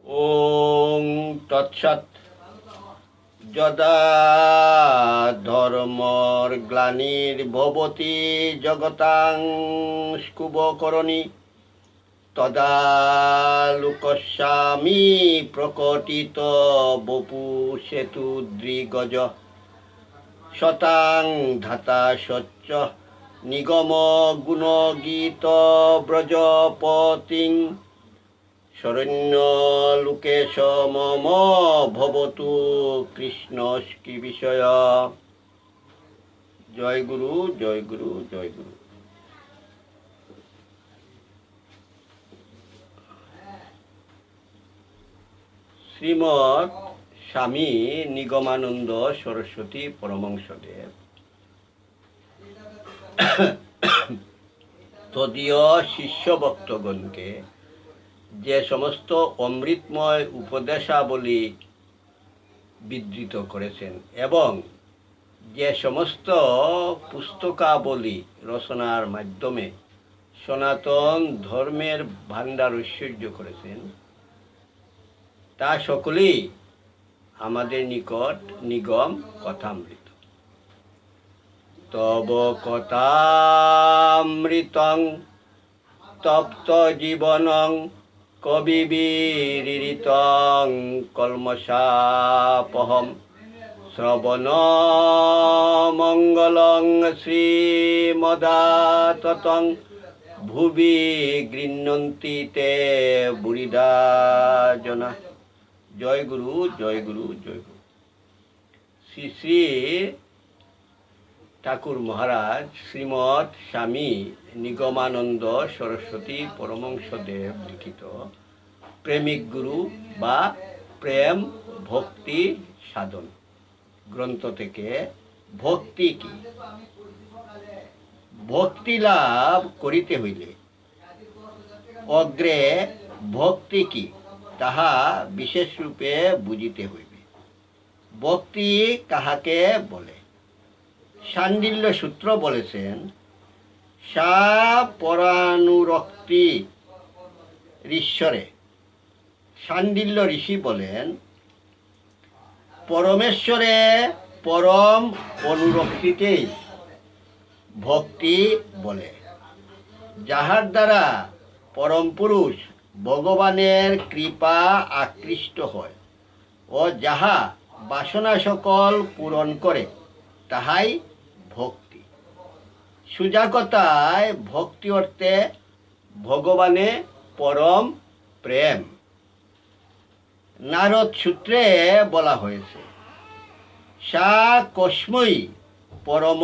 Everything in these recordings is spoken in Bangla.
ওং তৎসৎ। যদা ধর্মর গ্লানির্ভবতি জগতাং স্কুবকরণী তদা লোকস্বামী প্রকটিত বপু সেতু দৃগজ শতাং ধাতা সচ্চ নিগম গুণগীত ব্রজপতিং শরণ্য লোকেশ মম ভবতু কৃষ্ণস্কি বিষয়। জয় গুরু, জয় গুরু, জয় গুরু। শ্রীমৎ স্বামী নিগমানন্দ সরস্বতী পরমহংসদেব তদীয় শিষ্য ভক্তগণকে যে সমস্ত অমৃতময় উপদেশাবলী বিধৃত করেছেন এবং যে সমস্ত পুস্তকাবলী রচনার মাধ্যমে সনাতন ধর্মের ভাণ্ডার ঐশ্বর্য করেছেন, তা সকলেই আমাদের নিকট নিগম কথামৃত। তব কথামৃতং তপ্ত জীবনং কবিবিরিতং কলমশাপহম শ্রবণ মঙ্গলং শ্রীমদাততং ভুবি গৃহ্ণন্তি তে বুড়িদা জনা। জয় গুরু, জয় গুরু, জয় গুরু। শ্রী শ্রী ঠাকুর মহারাজ শ্রীমৎ স্বামী নিগমানন্দ সরস্বতী পরমহংসদেব লিখিত প্রেমিক গুরু বা প্রেম ভক্তি সাধন গ্রন্থ থেকে ভক্তি কি, ভক্তি লাভ করিতে হইলে অগ্রে ভক্তি কি তাহা বিশেষ রূপে বুঝিতে হইবে। ভক্তি কাহাকে বলে? শাণ্ডিল্য সূত্র বলেছেন, সা পরানুরক্তি ঈশ্বরে। শাণ্ডিল্য ঋষি বলেন, পরমেশ্বরে পরম অনুরক্তিকেই ভক্তি বলে, যাহার দ্বারা পরম পুরুষ ভগবানের কৃপা আকৃষ্ট হয় ও যাহা বাসনা সকল পূরণ করে তাহাই ভক্তি। সোজা কথায় ভক্তি অর্থে ভগবানে পরম প্রেম। নারদ সূত্রে বলা হয়েছে, সা কস্মৈ পরম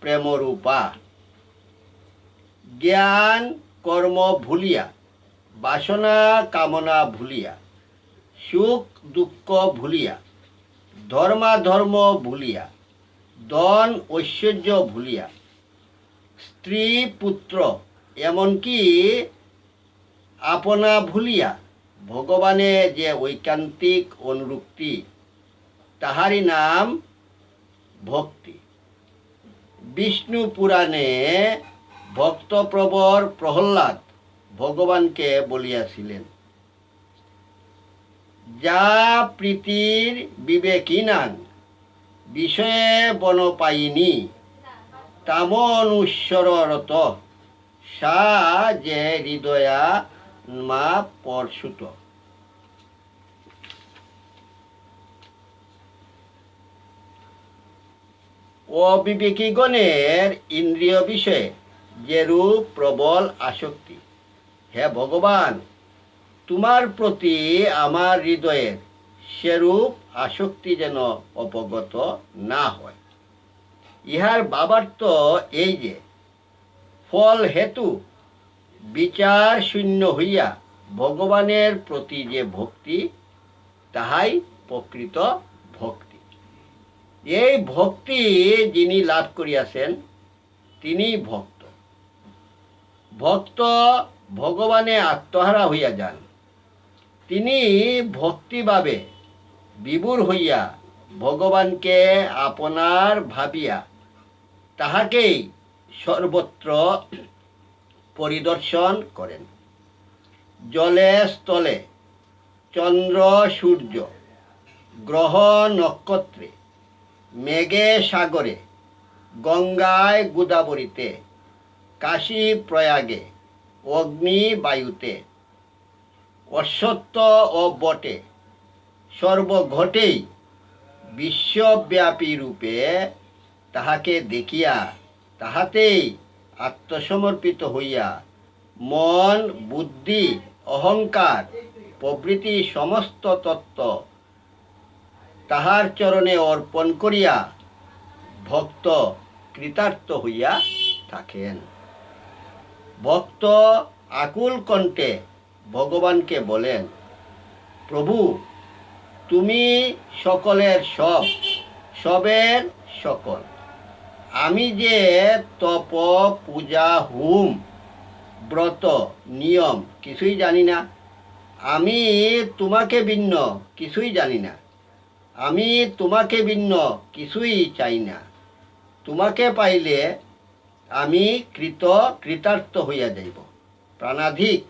প্রেমরূপা। জ্ঞান কর্ম ভুলিয়া, বাসনা কামনা ভুলিয়া, সুখ দুঃখ ভুলিয়া, ধর্মাধর্ম ভুলিয়া, ধন ঐশ্বর্য ভুলিয়া, স্ত্রী পুত্র এমনকি আপনা ভুলিয়া ভগবানে যে ঐকান্তিক অনুরক্তি, তাহারই নাম ভক্তি। বিষ্ণু পুরাণে ভক্তপ্রবর প্রহ্লাদ ভগবানকে বলিয়াছিলেন, যা প্রীতির বিবেকিনাং বিষয়ে বন পাইনি তামনুশ্বররত সা যে হৃদয়া মা পরশুত। অবিবেকীগণের ইন্দ্রিয় বিষয়ে যেরূপ প্রবল আসক্তি, হে ভগবান, তোমার প্রতি আমার হৃদয়ের সেরূপ আসক্তি যেন অপগত না হয়। ইহার ভাবার্থ এই যে, ফল হেতু বিচার শূন্য হইয়া ভগবানের প্রতি যে ভক্তি, তাহাই প্রকৃত ভক্তি। এই ভক্তি যিনি লাভ করিয়াছেন তিনি ভক্ত। ভক্ত ভগবানে আত্মহারা হইয়া যান। তিনি ভক্তিভাবে বিভোর হইয়া ভগবানকে আপনার ভাবিয়া তাহাকেই সর্বত্র পরিদর্শন করেন। জলে স্থলে চন্দ্র সূর্য, গ্রহ নক্ষত্রে, মেঘে সাগরে, গঙ্গায় গোদাবরীতে, কাশী প্রয়াগে, অগ্নি বায়ুতে, অশ্বত্থ ও বটে, সর্বঘটেই বিশ্বব্যাপী রূপে তাহাকে দেখিয়া তাহাতেই আত্মসমর্পিত হইয়া মন, বুদ্ধি, অহংকার প্রভৃতি সমস্ত তত্ত্ব তাহার চরণে অর্পণ করিয়া ভক্ত কৃতার্থ হইয়া থাকেন। ভক্ত আকুল কণ্ঠে ভগবানকে বলেন, প্রভু, তুমি সকলের সব, সবের সকল। আমি যে তপ, পূজা, হোম, ব্রত, নিয়ম কিছুই জানি না। আমি তোমাকে ভিন্ন কিছুই জানি না। আমি তোমাকে ভিন্ন কিছুই চাই না। তোমাকে পাইলে আমি কৃতার্থ হইয়া যাইব। প্রাণাধিক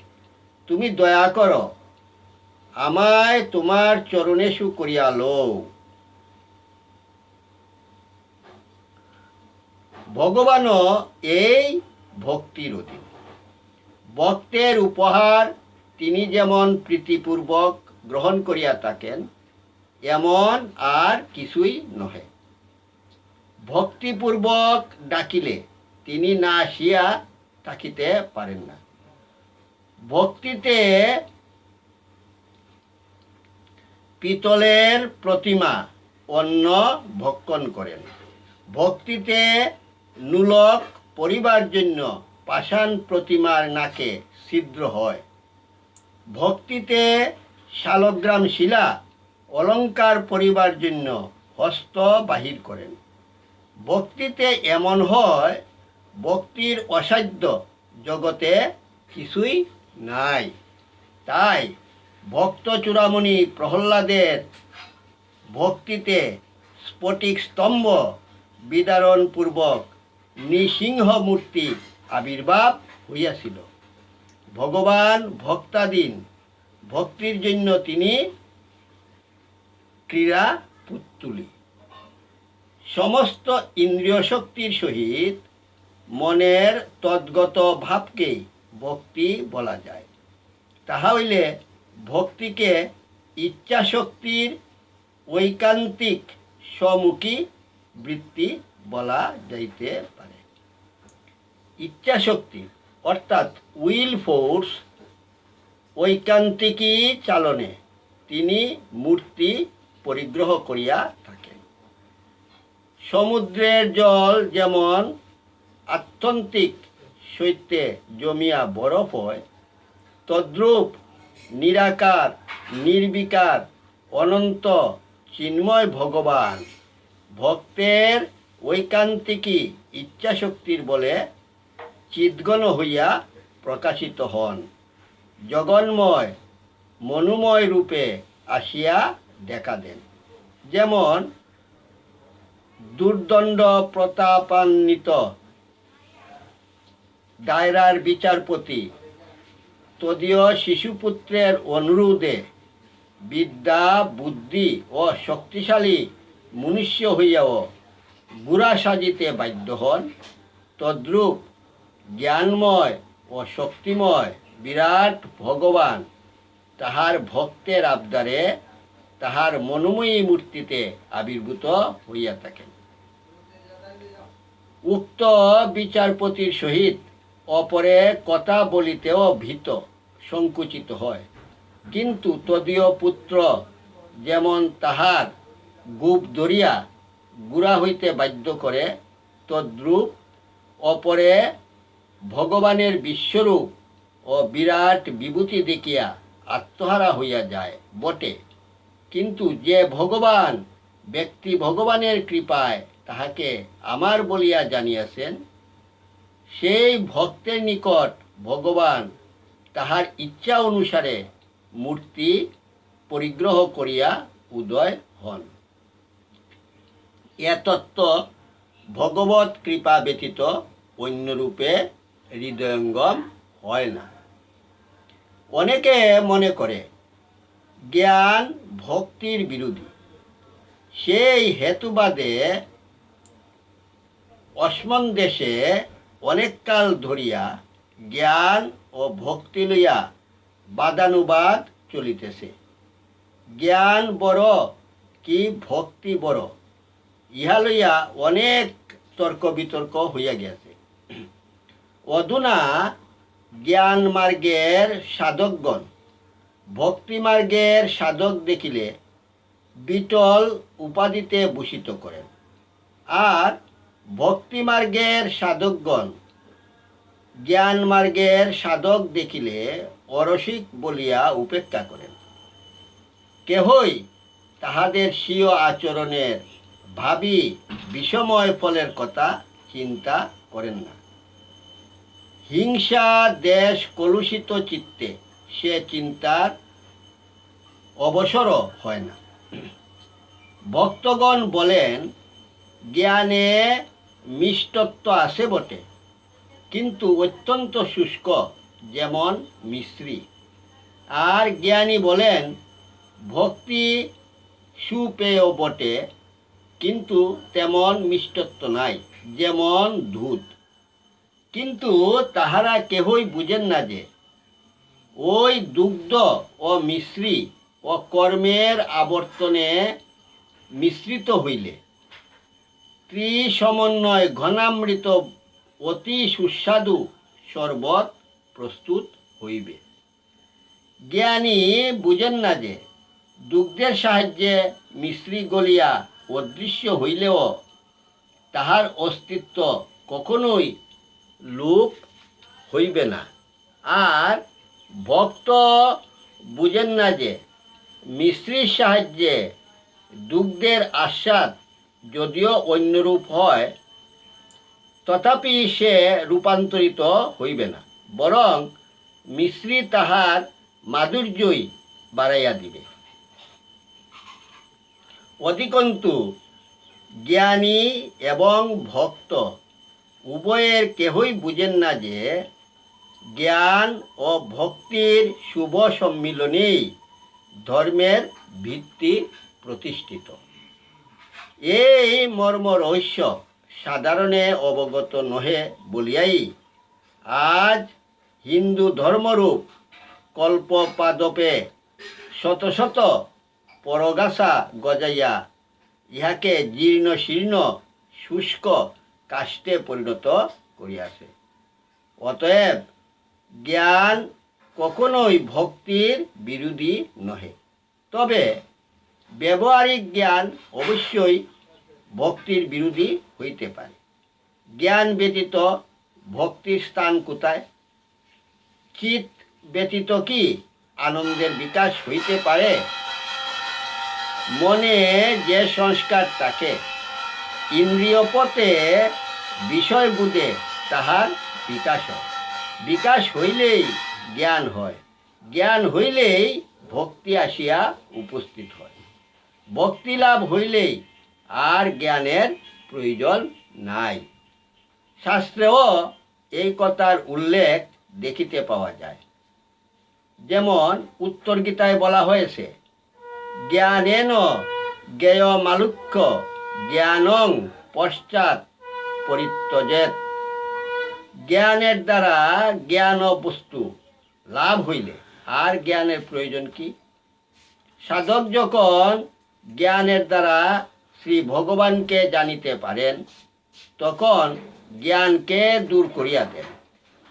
তুমি দয়া করো, আমায় তোমার চরণেষু করিয়া লও। ভগবানও এই ভক্তির অধীন। ভক্তের উপহার তিনি যেমন প্রীতিপূর্বক গ্রহণ করিয়া থাকেন, এমন আর কিছুই নহে। ভক্তিপূর্বক ডাকিলে তিনি না আসিয়া থাকিতে পারেন না। ভক্তিতে পিতলের প্রতিমা অন্ন ভক্ষণ করেন। ভক্তিতে নূলক পরিবার জন্য পাষাণ প্রতিমার নাকে ছিদ্র হয়। ভক্তিতে শালগ্রাম শিলা অলঙ্কার পরিবার জন্য হস্ত বাহির করেন। ভক্তিতে এমন হয়, ভক্তির অসাধ্য জগতে কিছুই নাই। তাই ভক্ত চূড়ামণি প্রহ্লাদের ভক্তিতে স্ফটিক স্তম্ভ বিদারণপূর্বক নৃসিংহ মূর্তি আবির্ভাব হইয়াছিল। ভগবান ভক্তাধীন, ভক্তির জন্য তিনি ক্রীড়া পুত্তুলি। সমস্ত ইন্দ্রিয় শক্তির সহিত মনের তদ্গত ভাবকেই ভক্তি বলা যায়। তাহা হইলে ভক্তিকে ইচ্ছাশক্তির ঐকান্তিক সমুখী বৃত্তি বলা যাইতে পারে। ইচ্ছাশক্তি অর্থাৎ উইল ফোর্স ঐকান্তিকী চালনে তিনি মূর্তি পরিগ্রহ করিয়া থাকেন। সমুদ্রের জল যেমন আত্যন্তিক শৈত্যে জমিয়া বরফ হয়, তদ্রূপ নিরাকার, নির্বিকার, অনন্ত চিন্ময় ভগবান ভক্তের ঐকান্তিকী ইচ্ছাশক্তির বলে চিদ্ঘন হইয়া প্রকাশিত হন। জগন্ময়, মনোময় রূপে আসিয়া দেখা দেন। যেমন দুর্দণ্ড প্রতাপান্বিত দায়রার বিচারপতি তদীয় শিশুপুত্রের অনুরোধে বিদ্যা, বুদ্ধি ও শক্তিশালী মনুষ্য হইয়াও বুড়া সাজিতে বাধ্য হন, তদ্রূপ জ্ঞানময় ও শক্তিময় বিরাট ভগবান তাহার ভক্তের আবদারে তাহার মনোময়ী মূর্তিতে আবির্ভূত হইয়া থাকেন। উক্ত বিচারপতির সহিত অপরে কথা বলিতেও ভীত সংকুচিত হয়, কিন্তু তদীয় পুত্র যেমন তাহার গুপ ধরিয়া গুড়া হইতে বাধ্য করে, তদ্রূপ অপরে ভগবানের বিশ্বরূপ ও বিরাট বিভূতি দেখিয়া আত্মহারা হইয়া যায় বটে, কিন্তু যে ভগবান ব্যক্তি ভগবানের কৃপায় তাহাকে আমার বলিয়া জানিয়াছেন, সেই ভক্তের নিকট ভগবান তাহার ইচ্ছা অনুসারে মূর্তি পরিগ্রহ করিয়া উদয় হন। এ তত্ত্ব ভগবৎ কৃপা ব্যতীত অন্যরূপে হৃদয়ঙ্গম হয় না। অনেকে মনে করে জ্ঞান ভক্তির বিরোধী। সেই হেতুবাদে অসমন দেশে অনেককাল ধরিয়া জ্ঞান ও ভক্তি লইয়া বাদানুবাদ চলিতেছে। জ্ঞান বড় কি ভক্তি বড়, ইহা লইয়া অনেক তর্ক বিতর্ক হইয়া গেছে। অধুনা জ্ঞান মার্গের সাধকগণ ভক্তি মার্গের সাধক দেখিলে বিটল উপাধিতে ভূষিত করেন, আর ভক্তি মার্গের সাধকগণ জ্ঞান মার্গের সাধক দেখিলে অরসিক বলিয়া উপেক্ষা করেন। কেহই তাহাদের স্বীয় আচরণের ভাবি বিষময় ফলের কথা চিন্তা করেন না। হিংসা দেশ কলুষিত চিত্তে সে চিন্তার অবসরও হয় না। ভক্তগণ বলেন, জ্ঞানে মিষ্টত্ব আছে বটে, কিন্তু অত্যন্ত শুষ্ক, যেমন মিশ্রি। আর জ্ঞানী বলেন, ভক্তি সুপেয় বটে, কিন্তু তেমন মিষ্টত্ব নাই, যেমন দুধ। কিন্তু তাহারা কেহই বুঝেন না যে ওই দুগ্ধ ও মিশ্রি ও কর্মের আবর্তনে মিশ্রিত হইলে ত্রিসমন্বয় ঘনামৃত অতি সুস্বাদু শরবত প্রস্তুত হইবে। জ্ঞানী বুঝেন না যে দুগ্ধের সাহায্যে মিশ্রি গলিয়া অদৃশ্য হইলেও তাহার অস্তিত্ব কখনোই লোপ হইবে না। আর ভক্ত বুঝেন না যে মিশ্রির সাহায্যে দুগ্ধের আস্বাদ যদিও অন্যরূপ হয়, তথাপি সে রূপান্তরিত হইবে না, বরং মিশ্রি তাহার মাধুর্যই বাড়াইয়া দিবে। অধিকন্তু জ্ঞানী এবং ভক্ত উভয়ের কেহই বুঝেন না যে জ্ঞান ও ভক্তির শুভ সম্মিলনেই ধর্মের ভিত্তি প্রতিষ্ঠিত। এই মর্ম রহস্য সাধারণে অবগত নহে বলিয়াই আজ হিন্দু ধর্মরূপ কল্পপাদপে শত শত পরগাছা গজাইয়া ইহাকে জীর্ণ শীর্ণ শুষ্ক কাষ্ঠে পরিণত করিয়াছে। অতএব জ্ঞান কখনোই ভক্তির বিরোধী নহে, তবে ব্যবহারিক জ্ঞান অবশ্যই ভক্তির বিরোধী হইতে পারে। জ্ঞান ব্যতীত ভক্তির স্থান কোথায়? চিত ব্যতীত কি আনন্দের বিকাশ হইতে পারে? মনে যে সংস্কার থাকে, ইন্দ্রিয় পথে বিষয় বুঝে তাহার বিকাশ হয়। বিকাশ হইলেই জ্ঞান হয়, জ্ঞান হইলেই ভক্তি আসিয়া উপস্থিত হয়। ভক্তি লাভ হইলেই আর জ্ঞানের প্রয়োজন নাই। শাস্ত্রেও এই কথার উল্লেখ দেখিতে পাওয়া যায়। যেমন উত্তর গীতায় বলা হয়েছে, জ্ঞানেন জ্ঞেয় মালুক্য জ্ঞানং পশ্চাৎ পরিত্যজেত। জ্ঞানের দ্বারা জ্ঞান বস্তু লাভ হইলে আর জ্ঞানের প্রয়োজন কি? সাধক যখন জ্ঞানের দ্বারা শ্রী ভগবানকে জানিতে পারেন, তখন জ্ঞানকে দূর করিয়া দেন।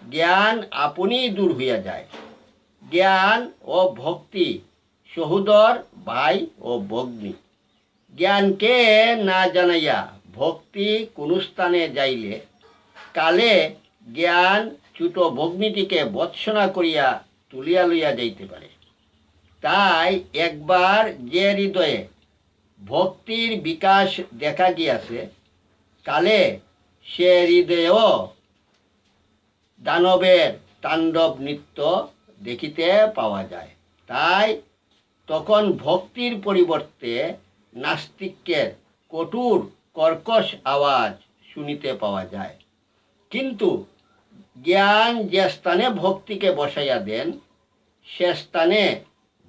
জ্ঞান আপনিই দূর হইয়া যায়। জ্ঞান ও ভক্তি সহোদর ভাই ও ভগ্নী। জ্ঞানকে না জানাইয়া ভক্তি কোন স্থানে যাইলে কালে জ্ঞান ছোট ভগ্নীটিকে ভৎসনা করিয়া তুলিয়া লইয়া যাইতে পারে। তাই একবার যে হৃদয়ে ভক্তির বিকাশ দেখা গিয়াছে, কালে সে হৃদয়েও দানবের তাণ্ডব নৃত্য দেখিতে পাওয়া যায়। তাই তখন ভক্তির পরিবর্তে নাস্তিকের কঠোর কর্কশ আওয়াজ শুনিতে পাওয়া যায়। কিন্তু জ্ঞান যে স্থানে ভক্তিকে বসাইয়া দেন, সে স্থানে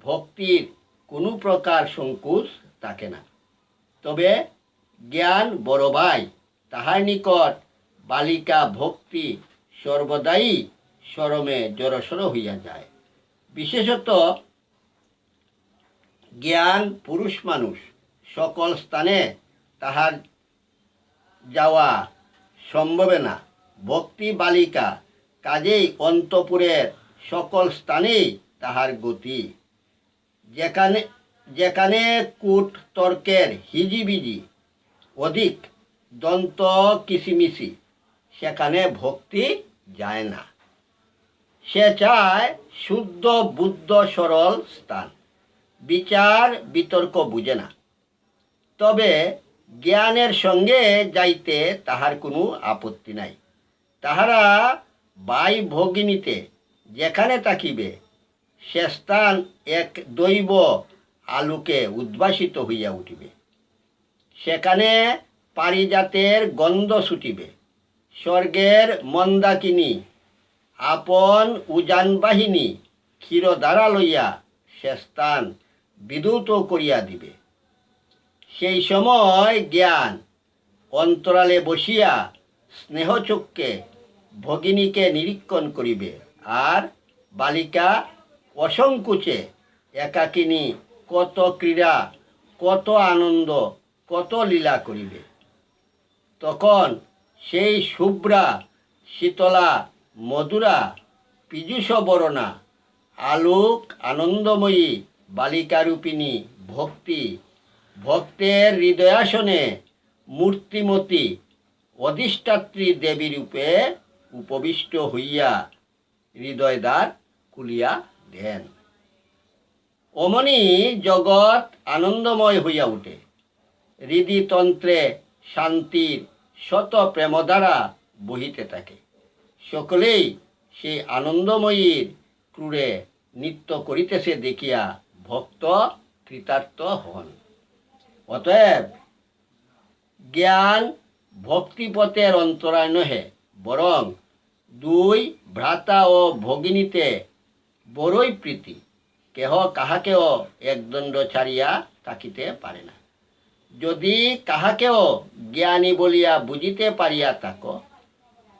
ভক্তির কোনো প্রকার সংকোচ থাকে না। তবে জ্ঞান বড় ভাই, তাহার নিকট বালিকা ভক্তি সর্বদাই সরমে জড়সড় হইয়া যায়। বিশেষত জ্ঞান পুরুষ মানুষ, সকল স্থানে তাহার যাওয়া সম্ভবে না। ভক্তি বালিকা, কাজেই অন্তপুরের সকল স্থানেই তাহার গতি। যেখানে যেখানে কূট তর্কের হিজিবিজি অধিক, দন্ত কিসিমিসি, সেখানে ভক্তি যায় না। সে চায় শুদ্ধ বুদ্ধ সরল স্থান। বিচার বিতর্ক বুঝে না। তবে জ্ঞানের সঙ্গে যাইতে তাহার কোনো আপত্তি নাই। তাহারা ভাই ভগিনীতে যেখানে থাকিবে, সে স্থান এক দৈব আলোকে উদ্ভাসিত হইয়া উঠিবে। সেখানে পারিজাতের গন্ধ ছুটিবে। স্বর্গের মন্দাকিনী আপন উজানবাহিনী ক্ষীরধারা লইয়া সে স্থান বিদ্যুৎ করিয়া দিবে। সেই সময় জ্ঞান অন্তরালে বসিয়া স্নেহচক্ষে ভগিনীকে নিরীক্ষণ করিবে, আর বালিকা অসংকোচে একাকিনী কত ক্রীড়া, কত আনন্দ, কত লীলা করিবে। তখন সেই শুভ্রা শীতলা মধুরা পীযূষ বরণা আলোক আনন্দময়ী বালিকারূপিণী ভক্তি ভক্তের হৃদয়াসনে মূর্তিমতী অধিষ্ঠাত্রী দেবী রূপে উপবিষ্ট হইয়া হৃদয়দ্বার খুলিয়া দেন। অমনি জগৎ আনন্দময় হইয়া উঠে। হৃদিতন্ত্রে শান্তির শত প্রেমধারা বহিতে থাকে। সকলেই সেই আনন্দময়ীর ক্রুরে নৃত্য করিতেছে দেখিয়া ভক্ত কৃতার্থ হন। অতএব জ্ঞান ভক্তিপথের অন্তরায় নহে, বরং দুই ভ্রাতা ও ভগিনীতে বড়ই প্রীতি। কেহ কাহাকেও একদণ্ড ছাড়িয়া থাকিতে পারে না। যদি কাহাকেও জ্ঞানী বলিয়া বুঝিতে পারিয়া থাক,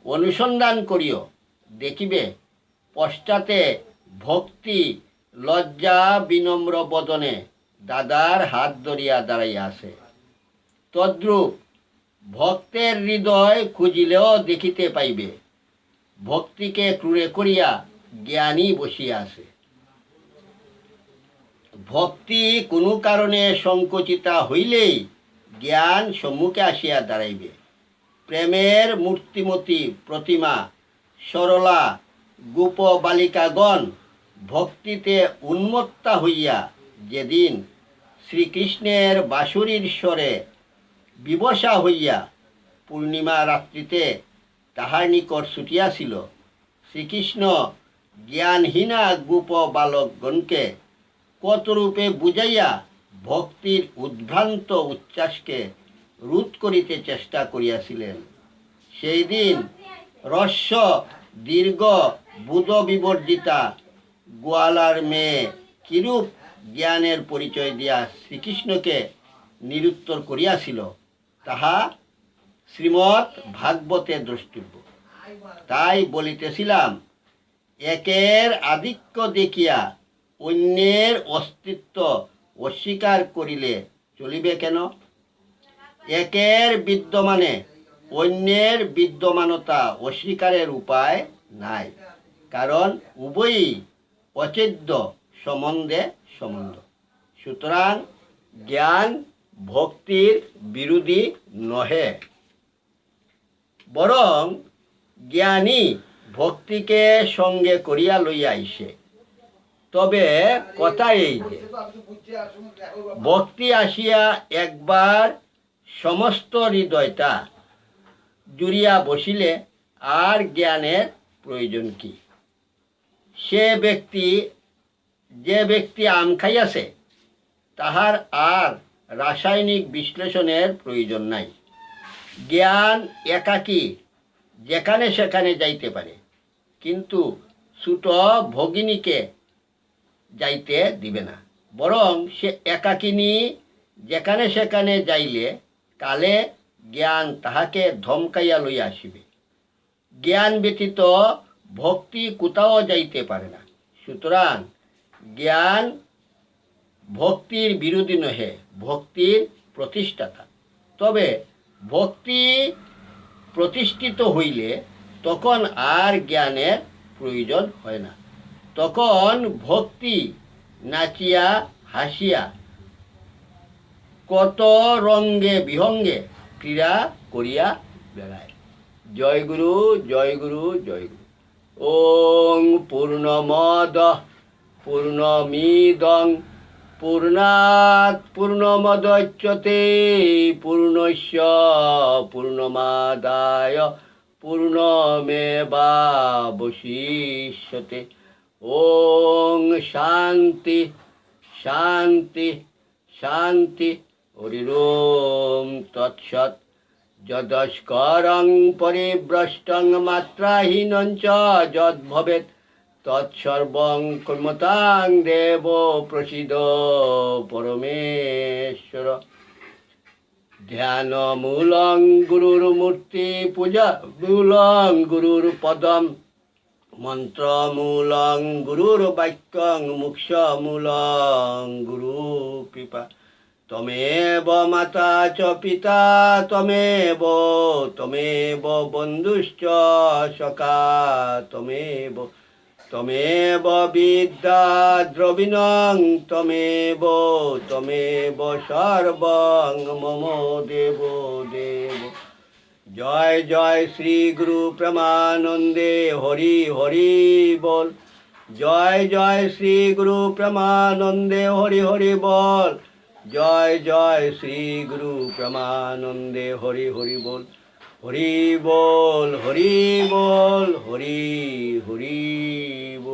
অনুসন্ধান করিও, দেখিবে পশ্চাতে ভক্তি লজ্জা বিনম্র বদনে দাদার হাত ধরিয়া দাঁড়াইয়া আছে। তদ্রূপ ভক্তের হৃদয় খুঁজিলেও দেখিতে পাইবে, ভক্তিকে ক্রুরে করিয়া জ্ঞানী বসিয়া আছে। ভক্তি কোনো কারণে সংকুচিতা হইলেই জ্ঞান সম্মুখে আসিয়া দাঁড়াইবে। প্রেমের মূর্তিমতী প্রতিমা সরলা গোপ বালিকাগণ ভক্তিতে উন্মত্তা হইয়া যেদিন শ্রীকৃষ্ণের বাঁশুরীর স্বরে বিবশা হইয়া পূর্ণিমা রাত্রিতে তাহার নিকট ছুটিয়াছিল, শ্রীকৃষ্ণ জ্ঞানহীনা গোপ বালকগণকে কতরূপে বুঝাইয়া ভক্তির উদ্ভ্রান্ত উচ্ছ্বাসকে রোধ করিতে চেষ্টা করিয়াছিলেন। সেই দিন রস্য দীর্ঘ বুধ বিবর্জিতা গোয়ালার মেয়ে কিরূপ জ্ঞানের পরিচয় দিয়া শ্রীকৃষ্ণকে নিরুত্তর করিয়াছিল, তাহা শ্রীমৎ ভাগবতে দ্রষ্টব্য। তাই বলিতেছিলাম, একের আধিক্য দেখিয়া অন্যের অস্তিত্ব অস্বীকার করিলে চলিবে কেন? একের বিদ্যমানে অন্যের বিদ্যমানতা অস্বীকারের উপায় নাই, কারণ উভয়ই অচেদ্য সম্বন্ধে সম্বন্ধ। সুতরাং জ্ঞান ভক্তির বিরোধী নহে, বরং জ্ঞানী ভক্তিকে সঙ্গে করিয়া লইয়া আইসে। তবে কথা এই যে, ভক্তি আসিয়া একবার সমস্ত হৃদয়টা জুড়িয়া বসিলে আর জ্ঞানের প্রয়োজন কি? যে ব্যক্তি আম খাইয়াছে, তাহার আর রাসায়নিক বিশ্লেষণের প্রয়োজন নাই। জ্ঞান একাকী যেখানে সেখানে যাইতে পারে, কিন্তু ছোট ভগিনীকে যাইতে দিবে না। বরং সে একাকিনী যেখানে সেখানে যাইলে কালে জ্ঞান তাহাকে ধমকাইয়া লইয়া আসিবে। জ্ঞান ব্যতীত ভক্তি কোথাও যাইতে পারে না। সুতরাং জ্ঞান ভক্তির বিরোধী নহে, ভক্তির প্রতিষ্ঠাতা। তবে ভক্তি প্রতিষ্ঠিত হইলে তখন আর জ্ঞানের প্রয়োজন হয় না। তখন ভক্তি নাচিয়া হাসিয়া কত রঙ্গে বিহঙ্গে ক্রীড়া করিয়া বেড়ায়। জয় গুরু, জয় গুরু, জয় গুরু। ওং পূর্ণমদ পূর্ণমিদং পূর্ণাৎ পূর্ণমদচ্যতে পূর্ণস্য পূর্ণমাদায় পূর্ণমেবাবশিষ্যতে। ওং শান্তি শান্তি শান্তি। হরির তৎসৎ। যদস্করং পরিভ্রষ্টং মাত্রাহীনং চ যদ্ভবেৎ তৎসর্বং কুর্মতাং দেব প্রসীদ পরমেশ্বর। ধ্যানমূলং গুরুর্মূর্তি পূজা মূলং গুরুর পদম মন্ত্রমূলং গুরুর্বাক্যং মোক্ষমূলং গুরু কৃপা। তমেব মাতা চ পিতা তমেব তমেব বন্ধুশ্চ সখা তমেব তমেব বিদ্যা দ্রবিণং তমেব তমেব সর্বং মম দেব দেব। জয় জয় শ্রী গুরু প্রেমানন্দে হরি হরি বল। জয় জয় শ্রী গুরু প্রেমানন্দে হরি হরি বল। জয় জয় শ্রী গুরু প্রেমানন্দে হরি হরি বল। হরি বল, হরি বল, হরি হরি বল।